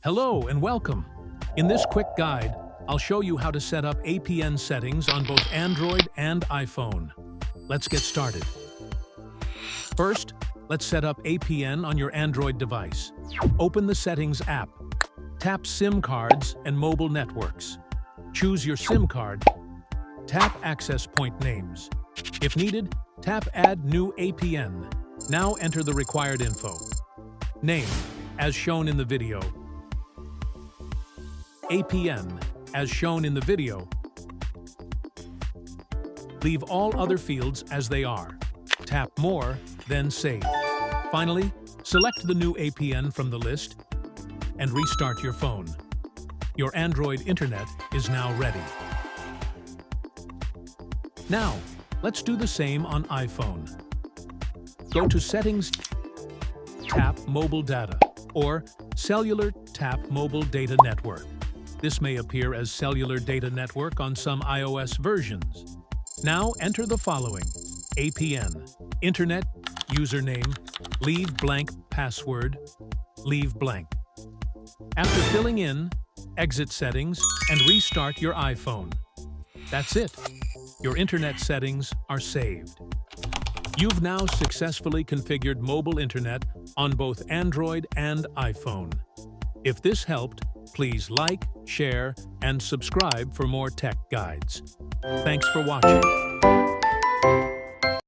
Hello and welcome. In this quick guide, I'll show you how to set up APN settings on both Android and iPhone. Let's get started. First, let's set up APN on your Android device. Open the Settings app. Tap SIM cards and mobile networks. Choose your SIM card. Tap Access Point Names. If needed, tap Add New APN. Now enter the required info. Name, as shown in the video. APN, as shown in the video. Leave all other fields as they are. Tap More, then Save. Finally, select the new APN from the list and restart your phone. Your Android internet is now ready. Now, let's do the same on iPhone. Go to Settings, tap Mobile Data, or Cellular, tap Mobile Data Network. This may appear as Cellular Data Network on some iOS versions. Now enter the following: APN, Internet, username, leave blank password, leave blank. After filling in, exit settings and restart your iPhone. That's it. Your internet settings are saved. You've now successfully configured mobile internet on both Android and iPhone. If this helped, please like, share, and subscribe for more tech guides. Thanks for watching.